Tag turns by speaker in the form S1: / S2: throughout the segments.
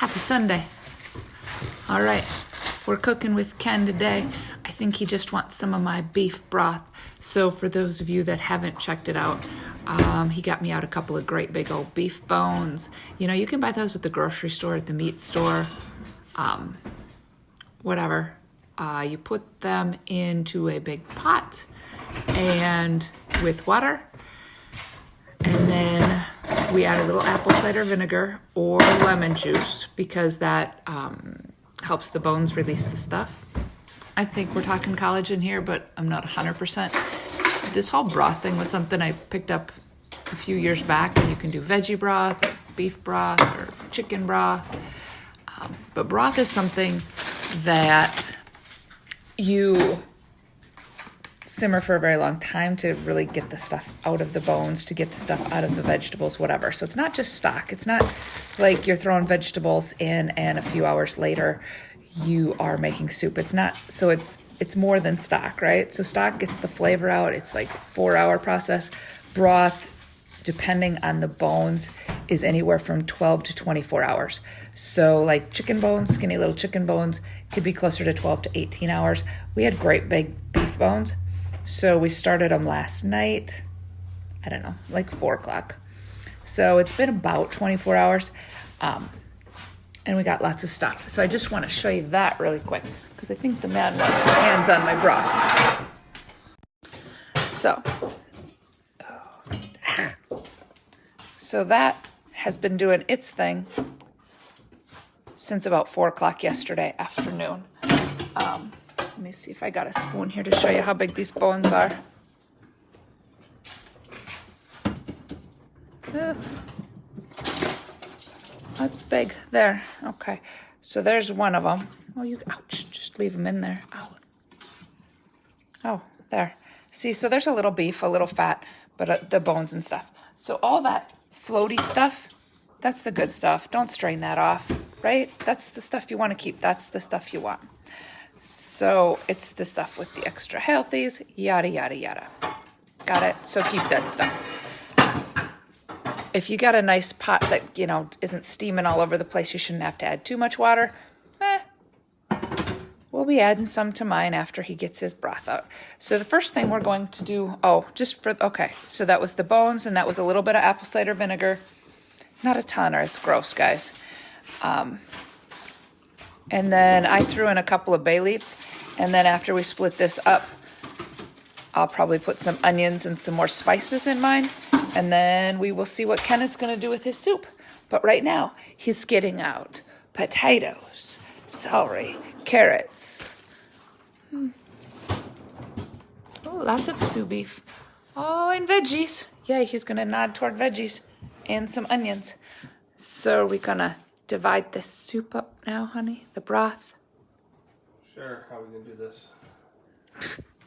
S1: Happy Sunday. All right, we're cooking with Ken today. I think he just wants some of my beef broth. So for those of you that haven't checked it out, he got me out a couple of great big old beef bones. You know, you can buy those at the grocery store, at the meat store, whatever. You put them into a big pot and with water, and then we add a little apple cider vinegar or lemon juice because that helps the bones release the stuff. I think we're talking college in here, but I'm not 100%. This whole broth thing was something I picked up a few years back, and you can do veggie broth, or beef broth, or chicken broth. But broth is something that you simmer for a very long time to really get the stuff out of the bones, to get the stuff out of the vegetables, whatever. So it's not just stock. It's not like you're throwing vegetables in and a few hours later you are making soup. It's not, so it's more than stock, right? So stock gets the flavor out. It's like a 4-hour process. Broth, depending on the bones, is anywhere from 12 to 24 hours. So like chicken bones, skinny little chicken bones, could be closer to 12 to 18 hours. We had great big beef bones. So we started them last night, I don't know, like 4 o'clock. So it's been about 24 hours, and we got lots of stuff. So I just want to show you that really quick, because I think the man wants his hands on my broth. So that has been doing its thing since about 4 o'clock yesterday afternoon. Let me see if I got a spoon here to show you how big these bones are. Ugh. That's big. There. Okay. So there's one of them. Oh, ouch. Just leave them in there. Ow. Oh, there. See, so there's a little beef, a little fat, but the bones and stuff. So all that floaty stuff, that's the good stuff. Don't strain that off, right? That's the stuff you want to keep. That's the stuff you want. So it's the stuff with the extra healthies, yada, yada, yada. Got it? So keep that stuff. If you got a nice pot that, you know, isn't steaming all over the place, you shouldn't have to add too much water. We'll be adding some to mine after he gets his broth out. So the first thing we're going to do, okay, so that was the bones, and that was a little bit of apple cider vinegar. Not a ton, or it's gross, guys. And then I threw in a couple of bay leaves, and then after we split this up, I'll probably put some onions and some more spices in mine, and then we will see what Ken is going to do with his soup. But right now, he's getting out potatoes, celery, carrots. Oh, lots of stew beef. Oh, and veggies. Yeah, he's going to nod toward veggies and some onions. So are we going to divide this soup up now, honey? The broth?
S2: Sure, how are we going to do this?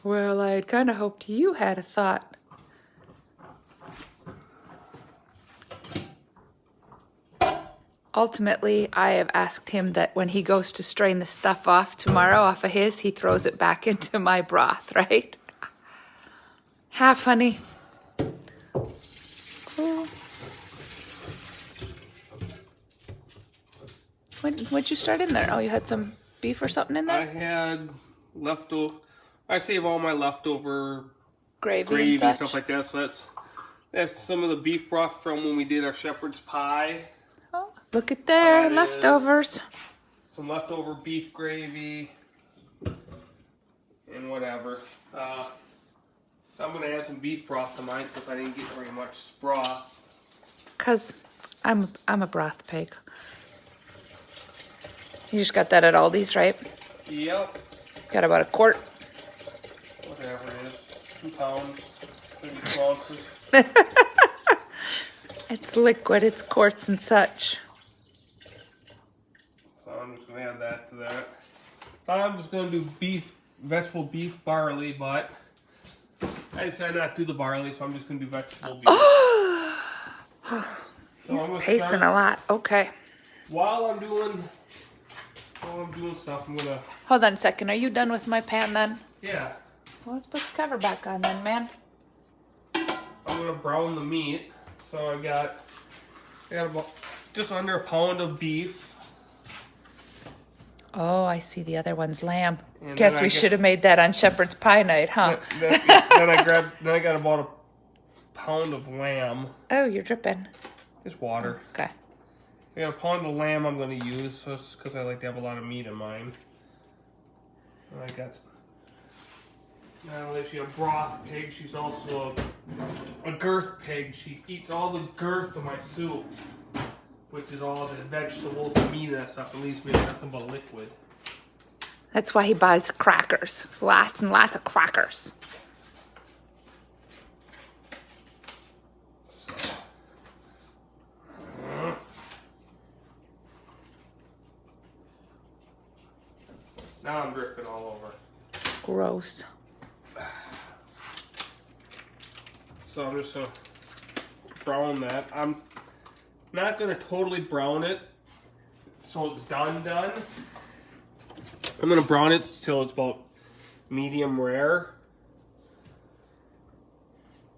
S1: Well, I had kind of hoped you had a thought. Ultimately, I have asked him that when he goes to strain the stuff off tomorrow off of his, he throws it back into my broth, right? Half, honey. Cool. What'd you start in there? Oh, you had some beef or something in there?
S2: I had leftover. I save all my leftover
S1: gravy and
S2: stuff like that. So that's some of the beef broth from when we did our shepherd's pie.
S1: Oh, look at there, leftovers.
S2: Some leftover beef gravy and whatever. So I'm gonna add some beef broth to mine since I didn't get very much broth.
S1: Cause I'm a broth pig. You just got that at Aldi's, right?
S2: Yep.
S1: Got about a quart.
S2: Whatever it is, 2 pounds, 32 ounces.
S1: It's liquid, it's quarts and such.
S2: So I'm just gonna add that to that. I'm just gonna do vegetable beef barley, but I decided not to do the barley, so I'm just gonna do vegetable beef.
S1: He's pacing a lot. Okay.
S2: While I'm doing stuff, I'm gonna.
S1: Hold on a second. Are you done with my pan then?
S2: Yeah.
S1: Well, let's put the cover back on then, man.
S2: I'm gonna brown the meat. So I got about just under a pound of beef.
S1: Oh, I see. The other one's lamb.
S2: And
S1: Guess
S2: then
S1: we should have made that on shepherd's pie night, huh?
S2: Then I got about a pound of lamb.
S1: Oh, you're dripping.
S2: Just water.
S1: Okay.
S2: I got a pound of lamb I'm going to use just because I like to have a lot of meat in mine. And I got not only is she a broth pig, she's also a girth pig. She eats all the girth of my soup, which is all the vegetables and meat and that stuff. It leaves me with nothing but liquid.
S1: That's why he buys crackers. Lots and lots of crackers.
S2: Now I'm dripping all over.
S1: Gross.
S2: So I'm just going to brown that. I'm not going to totally brown it so it's done. I'm going to brown it till it's about medium rare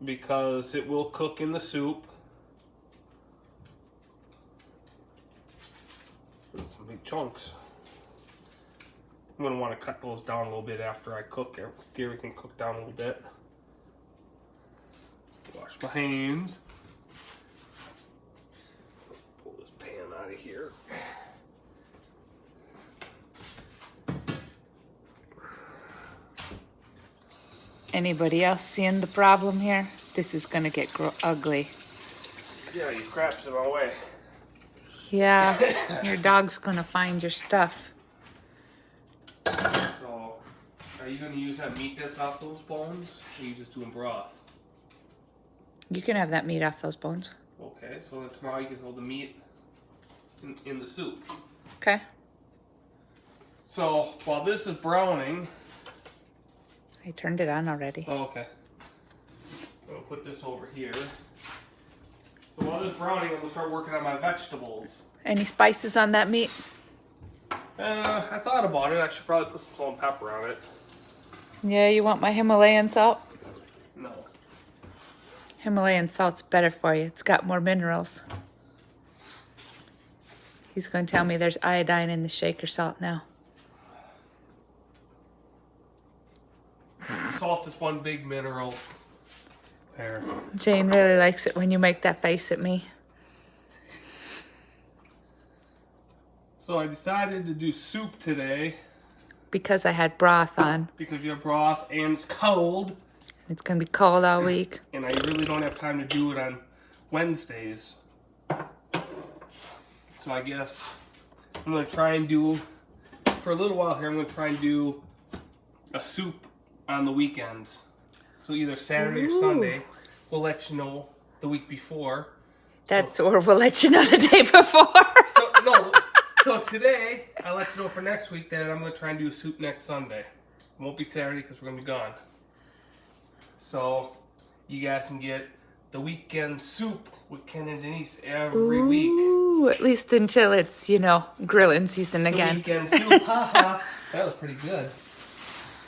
S2: because it will cook in the soup. Some big chunks. I'm going to want to cut those down a little bit after I cook it. Get everything cooked down a little bit. Wash my hands. Pull this pan out of here.
S1: Anybody else seeing the problem here? This is gonna get ugly.
S2: Yeah, you scraps in my way.
S1: Yeah, your dog's gonna find your stuff.
S2: So, are you gonna use that meat that's off those bones? Or are you just doing broth?
S1: You can have that meat off those bones.
S2: Okay, so then tomorrow you can hold the meat in the soup.
S1: Okay.
S2: So, while this is browning...
S1: I turned it on already.
S2: Oh, okay. I'll put this over here. So while this is browning, I'm gonna start working on my vegetables.
S1: Any spices on that meat?
S2: I thought about it. I should probably put some salt and pepper on it.
S1: Yeah, you want my Himalayan salt?
S2: No.
S1: Himalayan salt's better for you. It's got more minerals. He's going to tell me there's iodine in the shaker salt now.
S2: Salt is one big mineral. There.
S1: Jane really likes it when you make that face at me.
S2: So I decided to do soup today.
S1: Because I had broth on.
S2: Because you have broth and it's cold.
S1: It's going to be cold all week.
S2: And I really don't have time to do it on Wednesdays. So I guess I'm going to try and do, for a little while here, I'm going to try and do a soup on the weekends. So either Saturday or Sunday. We'll let you know the week before.
S1: Or we'll let you know the day before.
S2: So today, I'll let you know for next week that I'm going to try and do a soup next Sunday. It won't be Saturday because we're going to be gone. So you guys can get the weekend soup with Ken and Denise every week.
S1: Ooh, at least until it's, grilling season again.
S2: The weekend soup, haha. That was pretty good.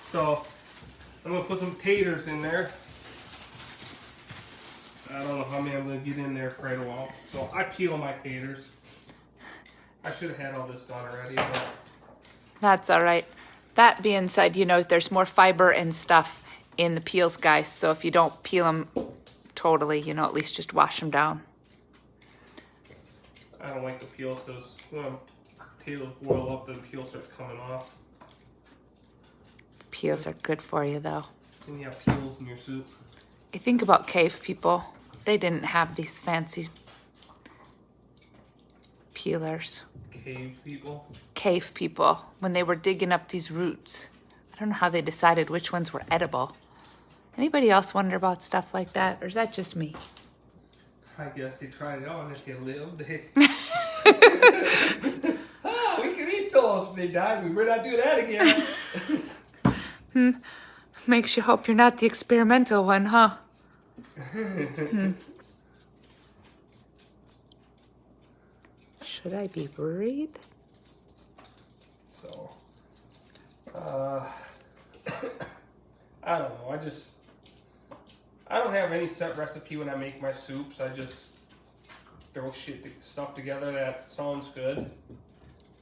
S2: So I'm going to put some taters in there. I don't know how many I'm going to get in there for a while. So I peel my taters. I should have had all this done already. But...
S1: That's all right. That being said, there's more fiber and stuff in the peels, guys. So if you don't peel them totally, at least just wash them down.
S2: I don't like the peels because when potatoes boil up, the peel starts coming off.
S1: Peels are good for you, though.
S2: And you have peels in your soup.
S1: I think about cave people. They didn't have these fancy peelers.
S2: Cave people?
S1: Cave people. When they were digging up these roots. I don't know how they decided which ones were edible. Anybody else wonder about stuff like that? Or is that just me?
S2: I guess they tried it out if they lived. We can eat those if they died. We better not do that again.
S1: Makes you hope you're not the experimental one, huh? Should I be worried?
S2: So, I don't know. I don't have any set recipe when I make my soups. I just throw stuff together that sounds good.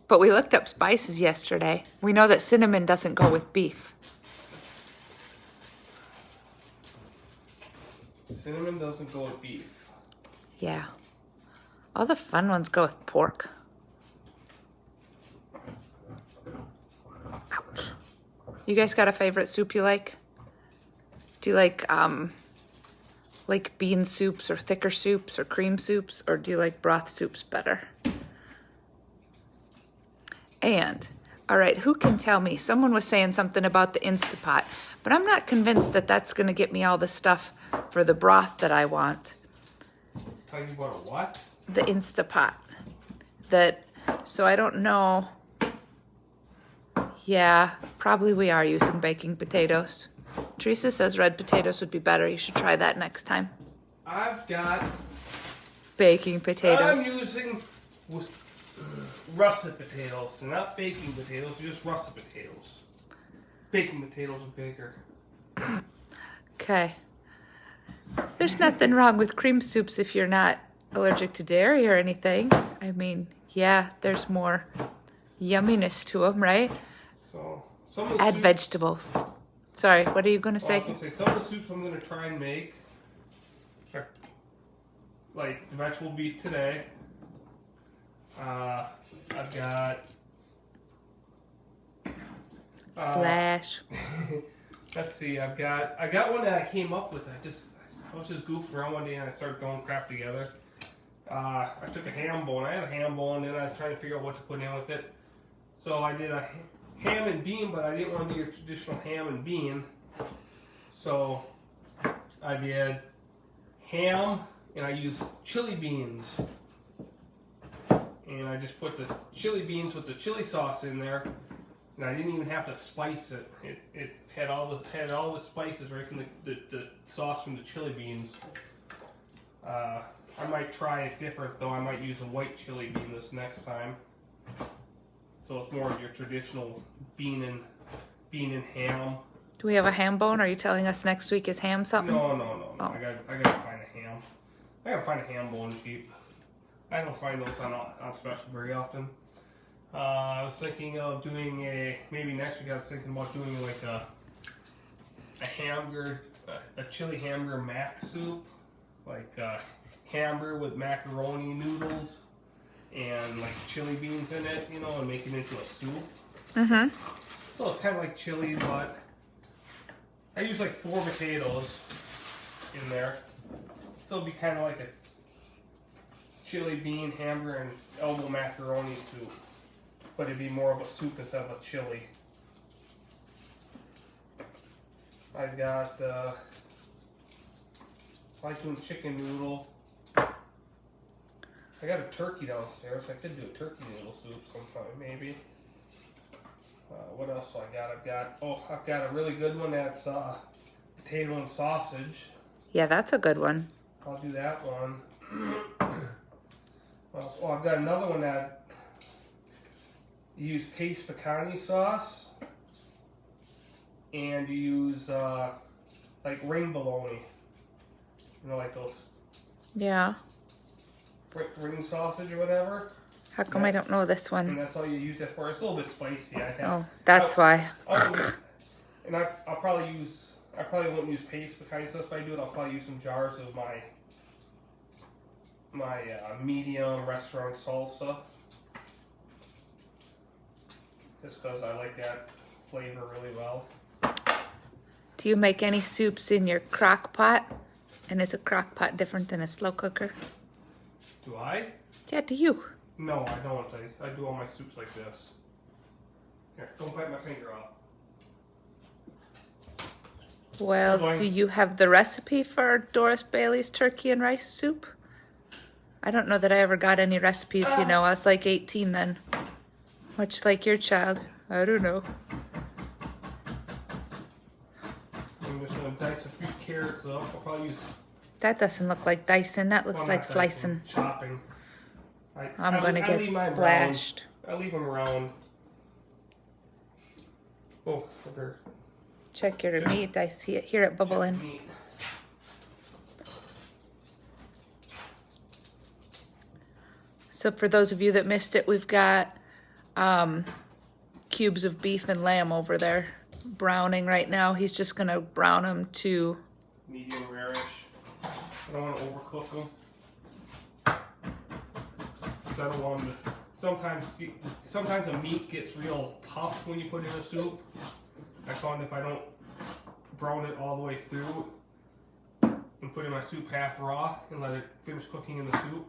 S1: But we looked up spices yesterday. We know that cinnamon doesn't go with beef.
S2: Cinnamon doesn't go with beef.
S1: Yeah. All the fun ones go with pork. Ouch. You guys got a favorite soup you like? Do you like bean soups or thicker soups or cream soups, or do you like broth soups better? And, all right, who can tell me? Someone was saying something about the Instapot, but I'm not convinced that that's going to get me all the stuff for the broth that I want.
S2: How you want a what?
S1: The Instapot. So I don't know. Yeah, probably we are using baking potatoes. Teresa says red potatoes would be better. You should try that next time.
S2: I've got...
S1: Baking potatoes.
S2: I'm using russet potatoes, and not baking potatoes, just russet potatoes. Baking potatoes are bigger.
S1: Okay. There's nothing wrong with cream soups if you're not allergic to dairy or anything. I mean, yeah, there's more yumminess to them, right?
S2: So, some of the
S1: Add
S2: soup,
S1: vegetables. Sorry, what are you going to
S2: well, I
S1: say?
S2: was going to say, some of the soups I'm going to try and make, like the vegetable beef today. I've got...
S1: Splash.
S2: Let's see, I got one that I came up with. I was just goofing around one day and I started throwing crap together. I took a ham bone. I had a ham bone and I was trying to figure out what to put in with it. So I did a ham and bean, but I didn't want to do your traditional ham and bean. So I did ham and I used chili beans. And I just put the chili beans with the chili sauce in there. And I didn't even have to spice it. It had all the spices right from the sauce from the chili beans. I might try it different though. I might use a white chili bean this next time. So it's more of your traditional bean and ham.
S1: Do we have a ham bone? Are you telling us next week is ham something?
S2: No.
S1: Oh.
S2: I gotta find a ham. I gotta find a ham bone cheap. I don't find those on special very often. I was thinking of doing maybe next week I was thinking about doing like a hamburger, a chili hamburger mac soup, like hamburger with macaroni noodles and like chili beans in it, you know, and make it into a soup.
S1: Mm-hmm.
S2: So it's kind of like chili, but I use like 4 potatoes in there. So it'll be kind of like a chili bean hamburger and elbow macaroni soup. But it'd be more of a soup instead of a chili. I've got, I like doing chicken noodle. I got a turkey downstairs. I could do a turkey noodle soup sometime, maybe. What else do I got? I've got a really good one that's potato and sausage.
S1: Yeah, that's a good one.
S2: I'll do that one. I've got another one that you use paste pecani sauce, and you use like ring bologna. You know, like those
S1: Yeah.
S2: ring sausage or whatever.
S1: How come I don't know this
S2: And
S1: one?
S2: that's all you use it for. It's a little bit spicy.
S1: Oh, that's why.
S2: And I'll probably use. I probably won't use paste pecani sauce if I do it. I'll probably use some jars of my medium restaurant salsa. Just because I like that flavor really well.
S1: Do you make any soups in your crock pot? And is a crock pot different than a slow cooker?
S2: Do I?
S1: Yeah, do you?
S2: No, I don't. I do all my soups like this. Here, don't bite my finger off.
S1: Well, do you have the recipe for Doris Bailey's turkey and rice soup? I don't know that I ever got any recipes, you know. I was like 18 then. Much like your child. I don't know.
S2: I'm just going to dice a few carrots up. I'll probably use...
S1: That doesn't look like dicing. That looks like slicing.
S2: Chopping.
S1: I'm going to get splashed.
S2: I leave them around. Oh, over.
S1: Check your meat. I see it. Hear it bubbling.
S2: Meat.
S1: So for those of you that missed it, we've got cubes of beef and lamb over there browning right now. He's just gonna brown them to
S2: medium rare-ish. I don't want to overcook them. I don't want them to, sometimes the meat gets real tough when you put it in a soup. I found if I don't brown it all the way through and put in my soup half raw and let it finish cooking in the soup,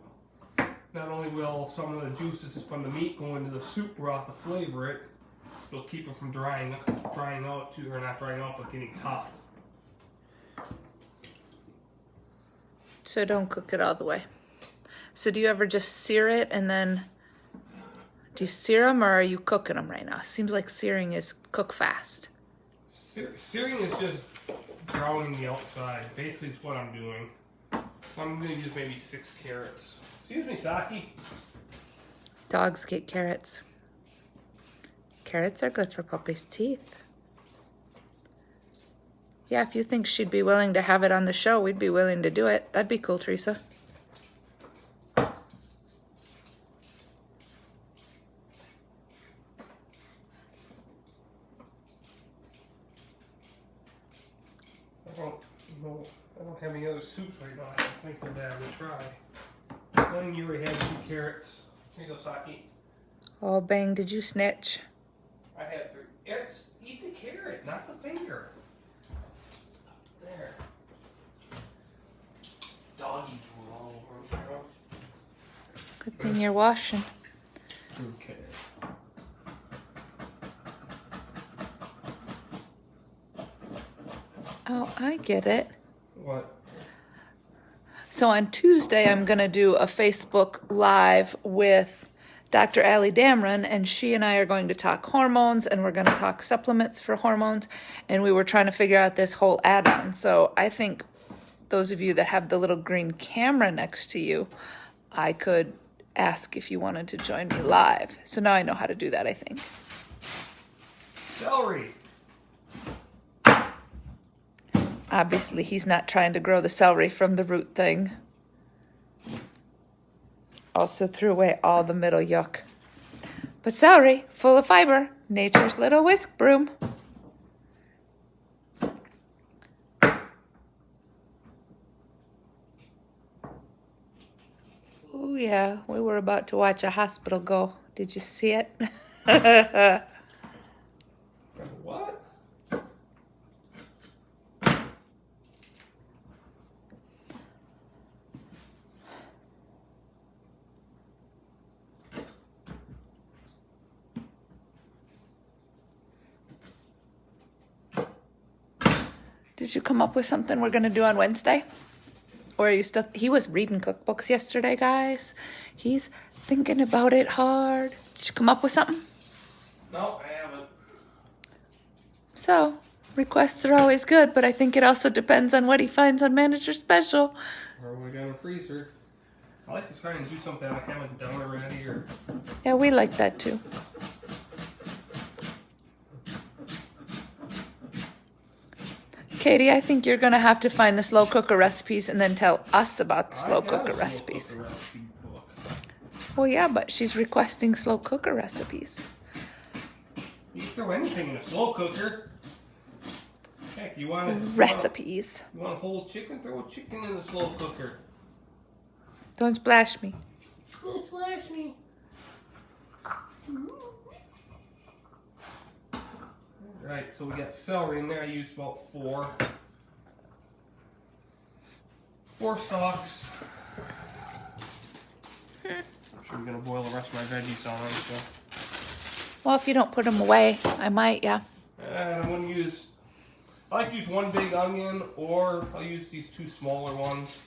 S2: not only will some of the juices from the meat go into the soup broth to flavor it, it'll keep it from drying out too, or not drying out, but getting tough.
S1: so don't cook it all the way. So do you ever just sear it and then do you sear them, or are you cooking them right now? Seems like searing is cook fast.
S2: Searing is just browning the outside. Basically, it's what I'm doing. So I'm going to use maybe 6 carrots. Excuse me, Saki.
S1: Dogs get carrots. Carrots are good for puppy's teeth. Yeah, if you think she'd be willing to have it on the show, we'd be willing to do it. That'd be cool, Teresa.
S2: I don't have any other soups right now. I don't think that I would try. Knowing you already had 2 carrots. Here you go, Saki.
S1: Oh, Bang, did you snitch?
S2: I had 3. Eat the carrot, not the finger. There. Doggy drool all over him.
S1: Good thing you're washing.
S2: Okay.
S1: Oh, I get it.
S2: What?
S1: So on Tuesday, I'm going to do a Facebook Live with Dr. Allie Damron, and she and I are going to talk hormones, and we're going to talk supplements for hormones, and we were trying to figure out this whole add-on. So I think those of you that have the little green camera next to you, I could ask if you wanted to join me live. So now I know how to do that, I think.
S2: Celery.
S1: Obviously, he's not trying to grow the celery from the root thing. Also threw away all the middle yuck. But celery, full of fiber, nature's little whisk broom. Oh yeah, we were about to watch a hospital go. Did you see it?
S2: What?
S1: Did you come up with something we're going to do on Wednesday? Or are you still... He was reading cookbooks yesterday, guys. He's thinking about it hard. Did you come up with something?
S2: No, I haven't.
S1: So, requests are always good, but I think it also depends on what he finds on Manager Special.
S2: Or we got a freezer. I like to try and do something I haven't done already, or...
S1: Yeah, we like that too. Katie, I think you're going to have to find the slow cooker recipes and then tell us about the slow cooker recipes. Well, yeah, but she's requesting slow cooker recipes.
S2: You can throw anything in a slow cooker. Heck, you want
S1: Recipes.
S2: You want a whole chicken? Throw a chicken in the slow cooker.
S1: Don't splash me.
S2: Don't splash me. Right, so we got celery in there. I used about 4 stalks. I'm sure we're gonna boil the rest of my veggies on them. So.
S1: Well, if you don't put them away, I might, yeah.
S2: And I'm gonna use. I like to use 1 big onion, or I'll use these 2 smaller ones.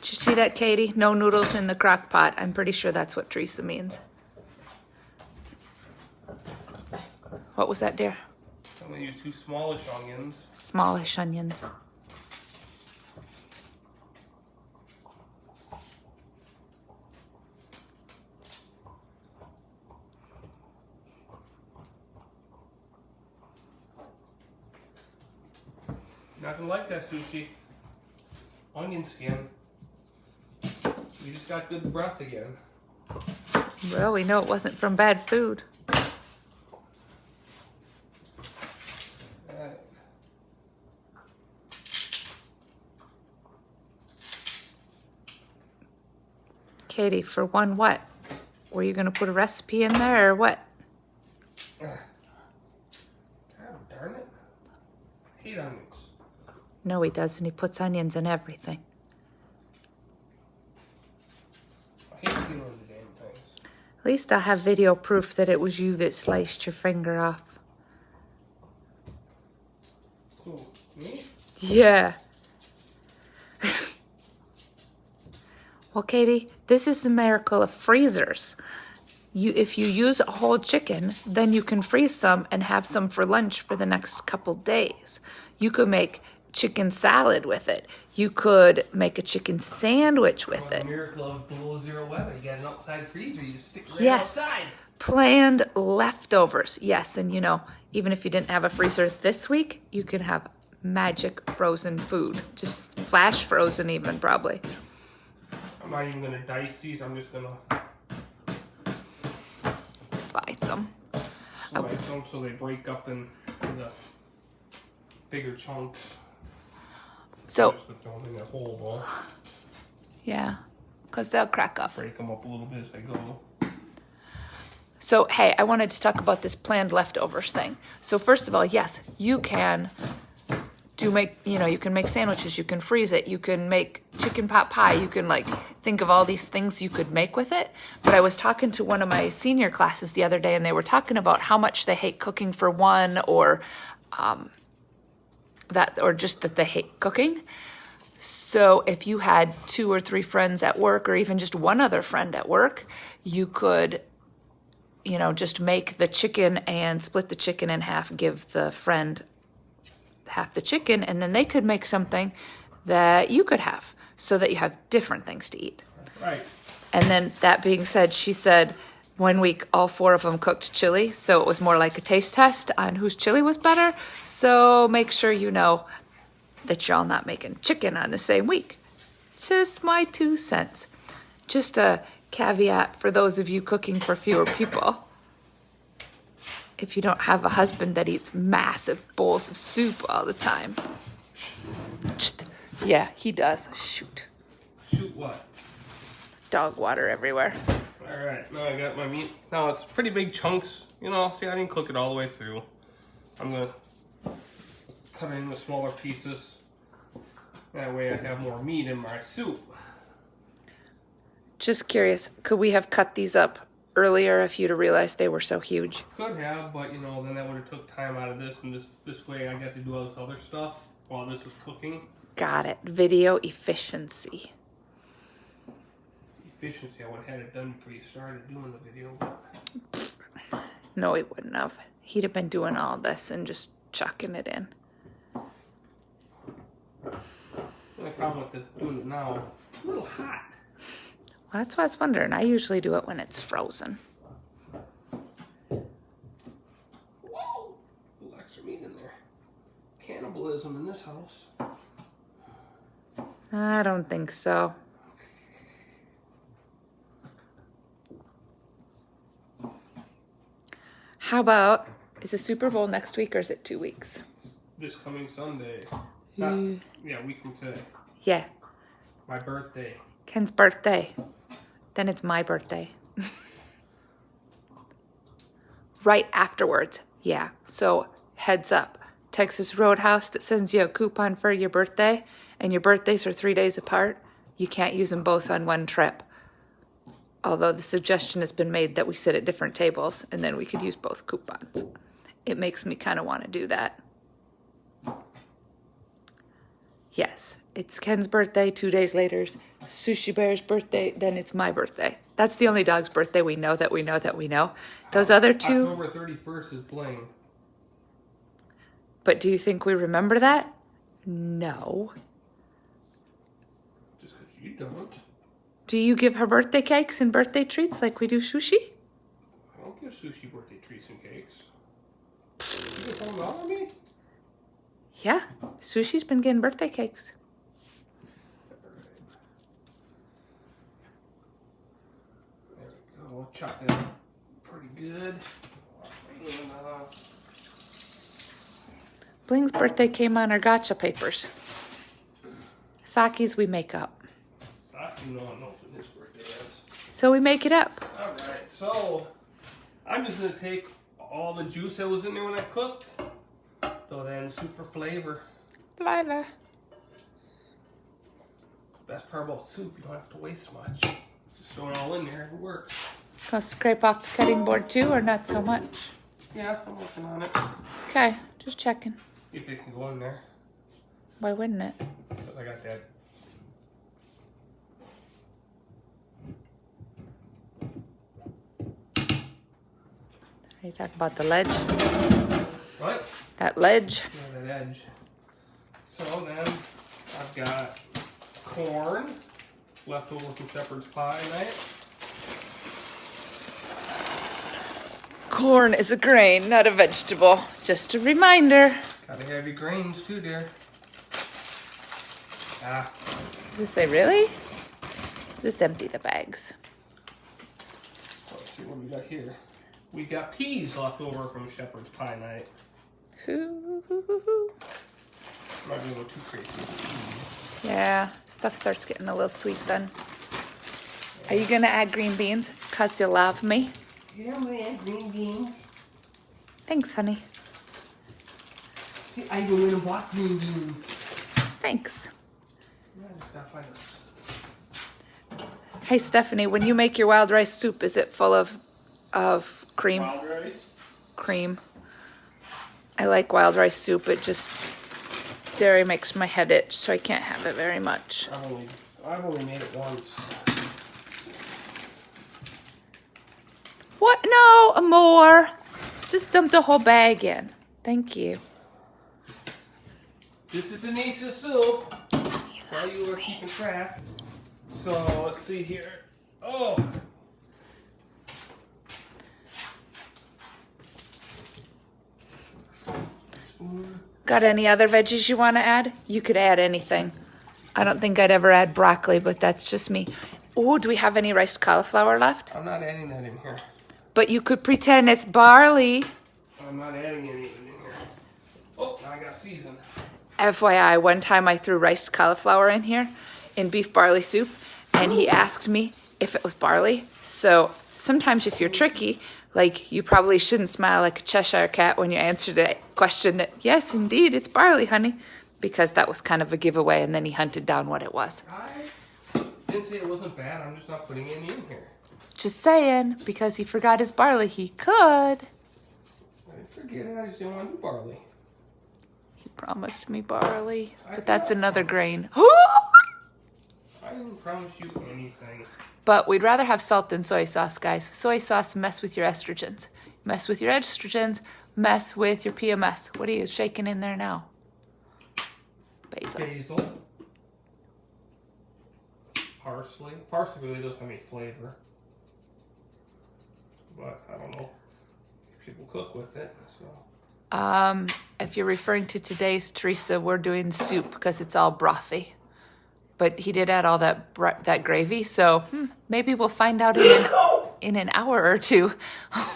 S1: Did you see that, Katie? No noodles in the crock pot. I'm pretty sure that's what Teresa means. What was that, dear?
S2: I'm gonna use 2 smallish onions.
S1: Smallish onions.
S2: Not gonna like that sushi. Onion skin. You just got good breath again.
S1: Well, we know it wasn't from bad food. Katie, for one what? Were you going to put a recipe in there or what?
S2: God darn it. I hate onions.
S1: No, he doesn't. He puts onions in everything.
S2: I hate peeling the damn things.
S1: At least I have video proof that it was you that sliced your finger off.
S2: Who, me?
S1: Yeah. Well, Katie, this is the miracle of freezers. If you use a whole chicken, then you can freeze some and have some for lunch for the next couple days. You could make chicken salad with it. You could make a chicken sandwich with
S2: The
S1: it.
S2: miracle of below zero weather. You got an outside freezer, you just stick it right
S1: Yes.
S2: outside.
S1: Planned leftovers. Yes, and you know, even if you didn't have a freezer this week, you can have magic frozen food. Just flash frozen even, probably.
S2: I'm not even gonna dice these, I'm just gonna
S1: Slice them.
S2: slice them so they break up in the bigger chunks.
S1: So,
S2: Just to throw them in a whole bowl.
S1: yeah, because they'll crack up.
S2: Break them up a little bit as I go.
S1: So, hey, I wanted to talk about this planned leftovers thing. So, first of all, yes, you can you can make sandwiches, you can freeze it, you can make chicken pot pie, you can think of all these things you could make with it. But I was talking to one of my senior classes the other day, and they were talking about how much they hate cooking for one, or just that they hate cooking. So if you had 2 or 3 friends at work, or even just one other friend at work, you could just make the chicken and split the chicken in half, give the friend half the chicken, and then they could make something that you could have, so that you have different things to eat.
S2: Right.
S1: And then that being said, she said one week all 4 of them cooked chili, so it was more like a taste test on whose chili was better. So make sure you know that you're all not making chicken on the same week. Just my 2 cents. Just a caveat for those of you cooking for fewer people. If you don't have a husband that eats massive bowls of soup all the time. Yeah, he does. Shoot.
S2: Shoot what?
S1: Dog water everywhere.
S2: Alright, now I got my meat. Now it's pretty big chunks. See, I didn't cook it all the way through. I'm gonna cut it into smaller pieces. That way I have more meat in my soup.
S1: Just curious, could we have cut these up earlier if you'd have realized they were so huge?
S2: Could have, but then that would have took time out of this, and this way I got to do all this other stuff while this was cooking.
S1: Got it. Video efficiency.
S2: Efficiency, I would have had it done before you started doing the video. But
S1: No, he wouldn't have. He'd have been doing all this and just chucking it in.
S2: the only problem with doing it now, it's a little hot.
S1: Well, that's what I was wondering. I usually do it when it's frozen.
S2: Whoa! A little extra meat in there. Cannibalism in this house.
S1: I don't think so. How about, is the Super Bowl next week or is it 2 weeks?
S2: This coming Sunday.
S1: Yeah.
S2: Yeah, a week from today.
S1: Yeah,
S2: My birthday.
S1: Ken's birthday. Then it's my birthday. Right afterwards. Yeah, so heads up. Texas Roadhouse that sends you a coupon for your birthday, and your birthdays are 3 days apart. You can't use them both on one trip. Although the suggestion has been made that we sit at different tables and then we could use both coupons. It makes me kind of want to do that. Yes, it's Ken's birthday, 2 days later. Sushi Bear's birthday, then it's my birthday. That's the only dog's birthday we know that we know that we know. Those other 2...
S2: October 31st is Blaine.
S1: But do you think we remember that? No.
S2: Just because you don't.
S1: Do you give her birthday cakes and birthday treats like we do sushi?
S2: I don't give sushi birthday treats and cakes. You just hold on to me?
S1: Yeah, Sushi's been getting birthday cakes.
S2: There we go. We'll chop that up pretty good. And,
S1: Bling's birthday came on our gotcha papers. Saki's we make up.
S2: no one knows what his birthday is.
S1: So we make it up.
S2: All right, so I'm just gonna take all the juice that was in there when I cooked, throw that in the soup for flavor.
S1: Flavor.
S2: Best part about soup, you don't have to waste much. Just throw it all in there and it works.
S1: Gonna scrape off the cutting board too, or not so much?
S2: Yeah, I'm working on it.
S1: Okay, just checking.
S2: If it can go in there,
S1: Why wouldn't it?
S2: because I got that.
S1: Are you talking about the ledge?
S2: What?
S1: That ledge?
S2: Yeah, that edge. So then I've got corn left over from shepherd's pie night.
S1: Corn is a grain, not a vegetable. Just a reminder.
S2: Gotta have your grains too, dear. Ah,
S1: Does it say really? Just empty the bags.
S2: let's see what we got here. We got peas left over from shepherd's pie night.
S1: Hoo.
S2: I'm not gonna go too crazy with the peas.
S1: Yeah, stuff starts getting a little sweet then. Are you gonna add green beans? 'Cause you love me.
S2: Yeah, I'm gonna add green beans.
S1: Thanks, honey.
S2: See, I even went and bought green beans.
S1: Thanks.
S2: Yeah, I just gotta find those.
S1: Hey, Stephanie, when you make your wild rice soup, is it full of cream?
S2: Wild rice?
S1: Cream. I like wild rice soup. It just, dairy makes my head itch, so I can't have it very much.
S2: I've only made it once.
S1: What? No, more. Just dump the whole bag in. Thank you.
S2: This is an ace of soup. While you were keeping track. So let's see here. Oh. Spoon.
S1: Got any other veggies you want to add? You could add anything. I don't think I'd ever add broccoli, but that's just me. Oh, do we have any riced cauliflower left?
S2: I'm not adding that in here.
S1: But you could pretend it's barley.
S2: I'm not adding anything in here. Oh, now I got seasoned.
S1: FYI, one time I threw riced cauliflower in here in beef barley soup, and he asked me if it was barley. So sometimes if you're tricky, like you probably shouldn't smile like a Cheshire cat when you answer the question that, yes, indeed, it's barley, honey, because that was kind of a giveaway, and then he hunted down what it was.
S2: I didn't say it wasn't bad. I'm just not putting any in here.
S1: Just saying, because he forgot his barley, he could.
S2: I didn't forget it. I just didn't want to do barley.
S1: He promised me barley, but that's
S2: thought-
S1: another grain.
S2: I didn't promise you anything.
S1: But we'd rather have salt than soy sauce, guys. Soy sauce mess with your estrogens. Mess with your estrogens, mess with your PMS. What are you shaking in there now? Basil.
S2: Basil. Parsley. Parsley really doesn't have any flavor. But I don't know. People cook with it, so.
S1: If you're referring to today's Teresa, we're doing soup because it's all brothy. But he did add all that gravy, so maybe we'll find out in an hour or two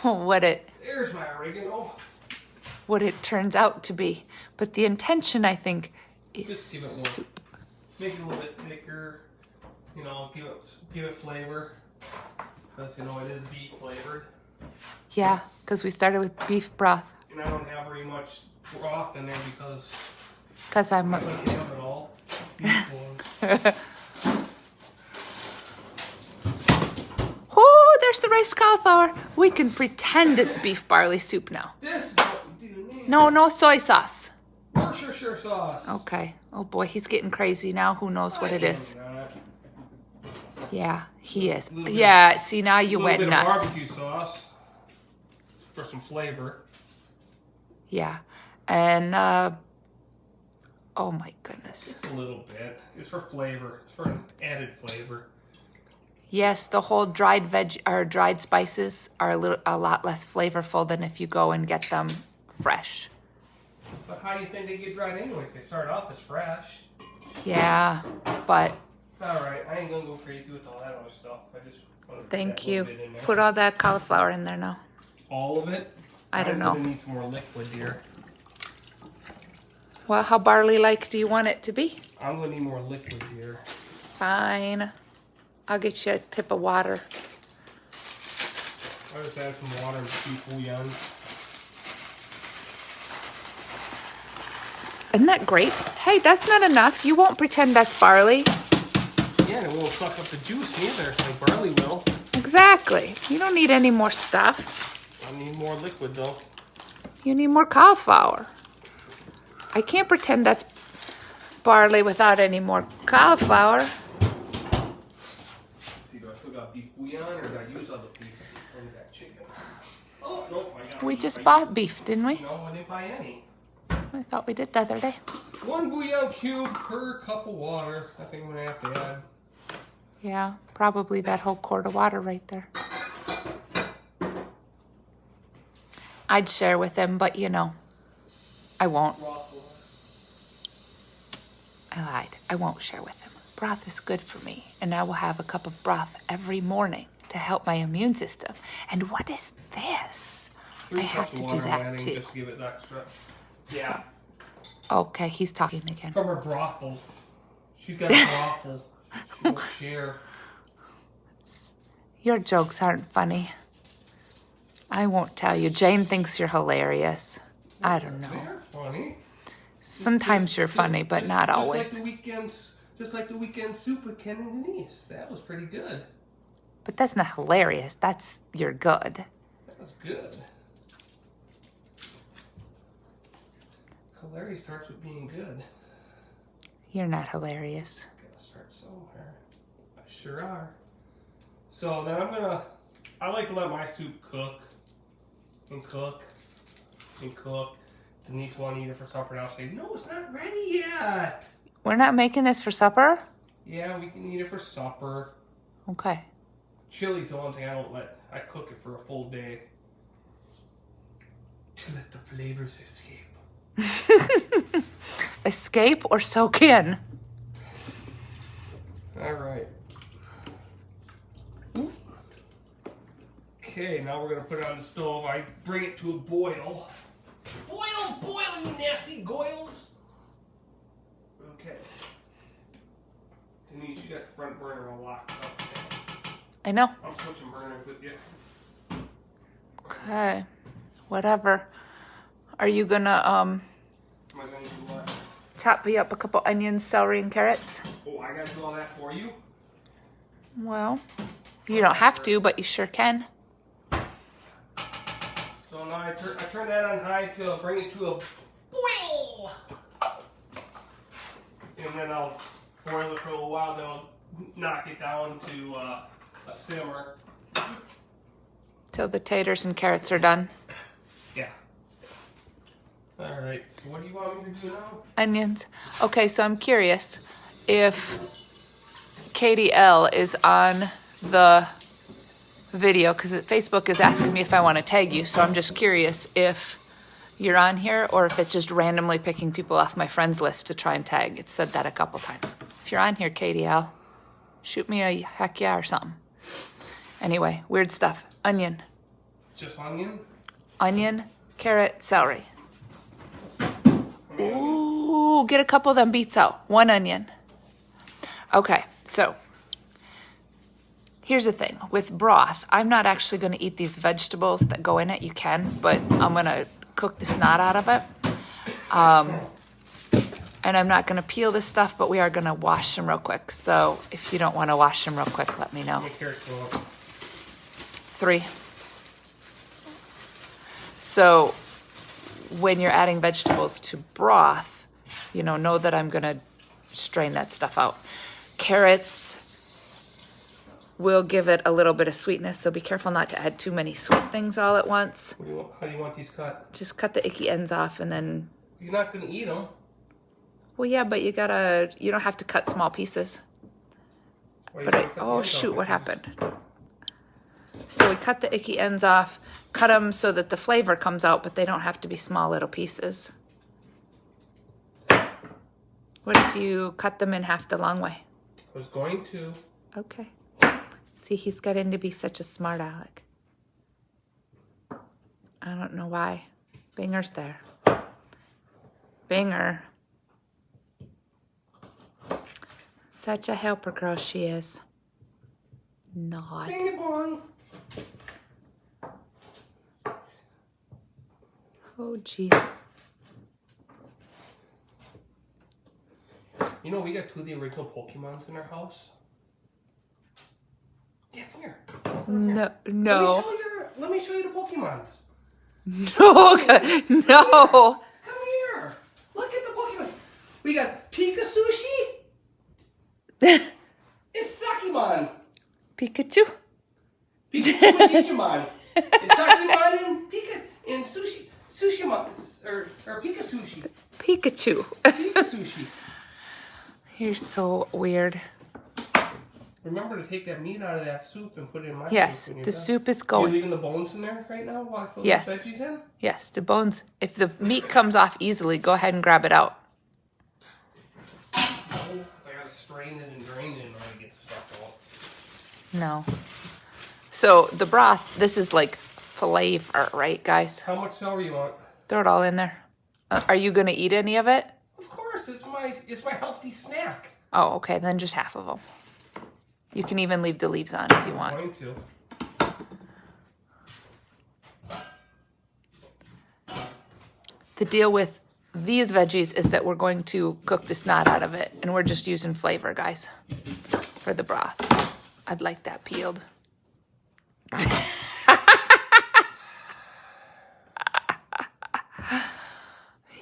S2: There's my oregano.
S1: what it turns out to be. But the intention, I think, is
S2: Just give it
S1: soup.
S2: Make it a little bit thicker. You know, give it flavor. Because, you know, it is beef flavored.
S1: Yeah, because we started with beef broth.
S2: And I don't have very much broth in there because
S1: Because I'm...
S2: I couldn't have it all. Beef
S1: Oh, there's the riced cauliflower. We can pretend it's beef barley soup now.
S2: This is what we do now.
S1: No soy sauce.
S2: Worcestershire sauce.
S1: Okay. Oh boy, he's getting crazy now. Who knows what it is? Yeah, he is.
S2: Little bit-
S1: Yeah, see, now you
S2: A little
S1: went
S2: bit of
S1: nuts.
S2: barbecue sauce for some flavor.
S1: Yeah. And, oh my goodness.
S2: Just a little bit. It's for flavor. It's for an added flavor.
S1: Yes, the whole dried dried spices are a lot less flavorful than if you go and get them fresh.
S2: But how do you think they get dried anyways? They start off as fresh.
S1: Yeah, but
S2: Alright, I ain't gonna go crazy with all that other stuff. I just want to put
S1: thank
S2: that
S1: you.
S2: little bit in there.
S1: Put all that cauliflower in there now.
S2: All of it?
S1: I don't know.
S2: I'm gonna need some more liquid here.
S1: Well, how barley-like do you want it to be?
S2: I'm gonna need more liquid here.
S1: Fine. I'll get you a tip of water.
S2: I just add some water and beef bouillon.
S1: Isn't that great? Hey, that's not enough. You won't pretend that's barley.
S2: Yeah, and it won't suck up the juice neither, like barley will.
S1: Exactly. You don't need any more stuff.
S2: I need more liquid though.
S1: You need more cauliflower. I can't pretend that's barley without any more cauliflower.
S2: Let's see, do I still got beef bouillon or did I use other beef? I only got chicken. Oh, no, I got
S1: We
S2: beef.
S1: just bought beef, didn't we?
S2: No, I didn't buy any.
S1: I thought we did the other day.
S2: 1 bouillon cube per cup of water. I think I'm gonna have to add.
S1: Yeah, probably that whole quart of water right there. I'd share with him, but you know, I won't. I lied. I won't share with him. Broth is good for me, and I will have a cup of broth every morning to help my immune system. And what is this?
S2: 3
S1: I have
S2: cups of
S1: to do
S2: water I'm
S1: that
S2: adding
S1: too.
S2: just to give it extra. Yeah.
S1: So- Okay, he's talking again.
S2: From her brothel. She's got a brothel. She won't share.
S1: Your jokes aren't funny. I won't tell you. Jane thinks you're hilarious. I don't know.
S2: They're funny.
S1: Sometimes you're funny, but not always.
S2: Just like the weekend soup with Ken and Denise. That was pretty good.
S1: But that's not hilarious. That's you're good.
S2: That was good. Hilarity starts with being good.
S1: You're not hilarious.
S2: Gotta start somewhere. I sure are. So then I like to let my soup cook. And cook. And cook. Denise want to eat it for supper and I'll say, no, it's not ready yet.
S1: We're not making this for supper?
S2: Yeah, we can eat it for supper.
S1: Okay.
S2: Chili's the one thing I cook it for a full day. To let the flavors escape.
S1: Escape or soak in?
S2: All right. Okay, now we're gonna put it on the stove. I bring it to a boil. Boil, you nasty goils. Okay. Denise, you got the front burner all locked up.
S1: I know.
S2: I'm switching burners with you.
S1: Okay. Whatever. Are you gonna
S2: Am I gonna do what?
S1: chop me up a couple onions, celery, and carrots?
S2: Oh, I gotta do all that for you?
S1: Well, you don't have to, but you sure can.
S2: So now I turn that on high to bring it to a boil. And then I'll boil it for a little while, then I'll knock it down to a simmer.
S1: Till the taters and carrots are done.
S2: Yeah. Alright, so what do you want me to do now?
S1: Onions. Okay, so I'm curious if Katie L is on the video, because Facebook is asking me if I want to tag you, so I'm just curious if you're on here or if it's just randomly picking people off my friends list to try and tag. It's said that a couple times. If you're on here, Katie L, shoot me a heck yeah or something. Anyway, weird stuff. Onion.
S2: Just onion?
S1: Onion, carrot, celery. Ooh, get a couple of them beets out. 1 onion. Okay, so here's the thing. With broth, I'm not actually going to eat these vegetables that go in it. You can, but I'm going to cook the snot out of it. And I'm not going to peel this stuff, but we are going to wash them real quick. So if you don't want to wash them real quick, let me know.
S2: How many carrots go up?
S1: 3. So when you're adding vegetables to broth, know that I'm going to strain that stuff out. Carrots will give it a little bit of sweetness, so be careful not to add too many sweet things all at once.
S2: How do you want these cut?
S1: Just cut the icky ends off and then...
S2: You're not going to eat them.
S1: Well, yeah, but you don't have to cut small pieces. But oh shoot, what happened? So we cut the icky ends off, cut them so that the flavor comes out, but they don't have to be small little pieces. What if you cut them in half the long way?
S2: I was going to.
S1: Okay. See, he's getting to be such a smart aleck. I don't know why. Binger's there. Binger. Such a helper girl she is. Not.
S2: Bing bong.
S1: Oh, jeez.
S2: You know, we got 2 of the original Pokemons in our house. Yeah, come here.
S1: No.
S2: Let me show you the Pokemons.
S1: No. No.
S2: Come here. Look at the Pokemon. We got Pikasushi and Sakimon.
S1: Pikachu.
S2: Pikachu and Digimon. It's Sakimon and Sushimon. Or Pikasushi.
S1: Pikachu.
S2: Pikasushi.
S1: You're so weird.
S2: Remember to take that meat out of that soup and put it in my
S1: Yes,
S2: soup when you're
S1: the
S2: done.
S1: soup is
S2: You're
S1: going.
S2: leaving the bones in there right now while I throw
S1: Yes.
S2: the veggies in?
S1: Yes, the bones. If the meat comes off easily, go ahead and grab it out.
S2: Oh, I gotta strain it and drain it in order to get stuff out.
S1: No. So the broth, this is like flavor, right, guys?
S2: How much celery you want?
S1: Throw it all in there. Are you going to eat any of it?
S2: Of course, it's my healthy snack.
S1: Oh, okay, then just half of them. You can even leave the leaves on if you
S2: I'm
S1: want.
S2: going to.
S1: The deal with these veggies is that we're going to cook the snot out of it, and we're just using flavor, guys, for the broth. I'd like that peeled.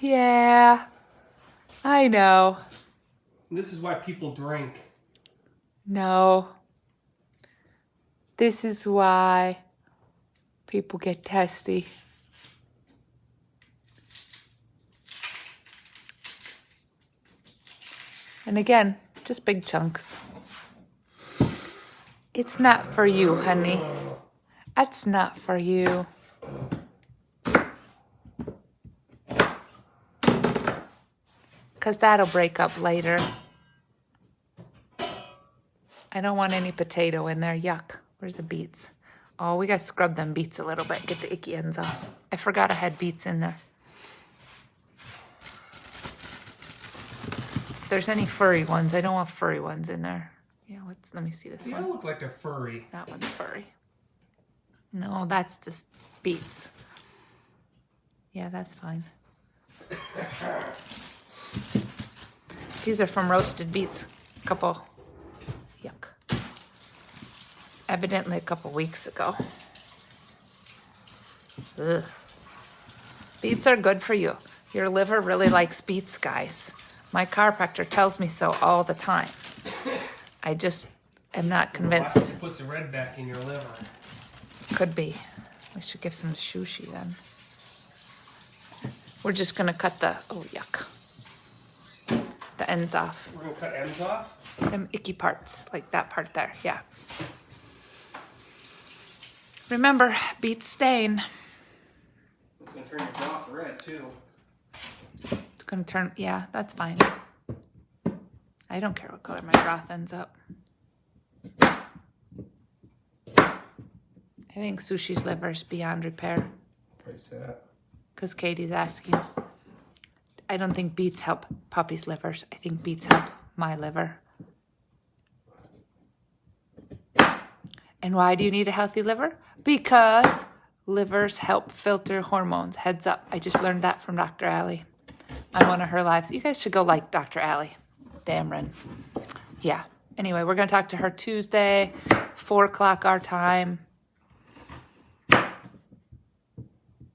S1: Yeah, I know.
S2: This is why people drink.
S1: No. This is why people get testy. And again, just big chunks. It's not for you, honey. That's not for you. Because that'll break up later. I don't want any potato in there. Yuck. Where's the beets? Oh, we got to scrub them beets a little bit. Get the icky ends off. I forgot I had beets in there. If there's any furry ones, I don't want furry ones in there. Yeah, let me see this
S2: They
S1: one.
S2: don't look like they're furry.
S1: That one's furry. No, that's just beets. Yeah, that's fine. These are from roasted beets. Yuck. Evidently a couple weeks ago. Ugh. Beets are good for you. Your liver really likes beets, guys. My chiropractor tells me so all the time. I just am not convinced.
S2: It puts the red back in your liver.
S1: Could be. We should give some to Shushi then. We're just gonna cut the, oh yuck, the ends off.
S2: We're gonna cut ends off?
S1: Them icky parts, like that part there, yeah. Remember, beets stain.
S2: It's gonna turn your broth red too.
S1: It's gonna turn, yeah, that's fine. I don't care what color my broth ends up. I think Sushi's liver is beyond repair.
S2: Where's that?
S1: Because Katie's asking. I don't think beets help puppy's livers. I think beets help my liver. And why do you need a healthy liver? Because livers help filter hormones. Heads up. I just learned that from Dr. Allie on one of her lives. You guys should go like Dr. Allie. Damn. Yeah. Anyway, we're going to talk to her Tuesday, 4 o'clock our time.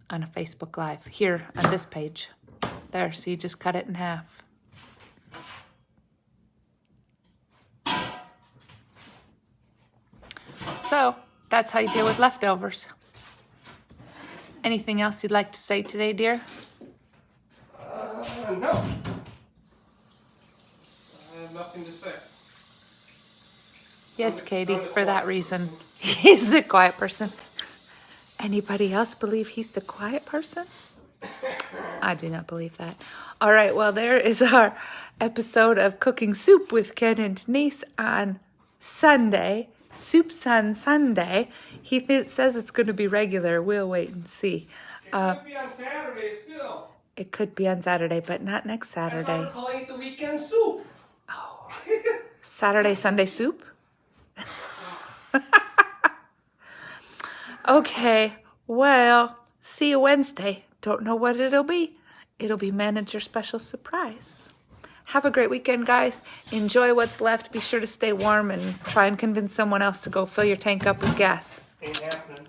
S1: On a Facebook Live here on this page. There, see, just cut it in half. So that's how you deal with leftovers. Anything else you'd like to say today, dear?
S2: No. I have nothing to say.
S1: Yes, Katie, for that reason. He's the quiet person. Anybody else believe he's the quiet person? I do not believe that. All right, well, there is our episode of Cooking Soup with Ken and Denise on Sunday. Soup's on Sunday. He says it's going to be regular. We'll wait and see.
S2: It could be on Saturday still.
S1: It could be on Saturday, but not next Saturday.
S2: That's why we're calling it the weekend soup.
S1: Oh, Saturday, Sunday soup? Okay, well, see you Wednesday. Don't know what it'll be. It'll be manager special surprise. Have a great weekend, guys. Enjoy what's left. Be sure to stay warm and try and convince someone else to go fill your tank up with gas.
S2: Ain't happening.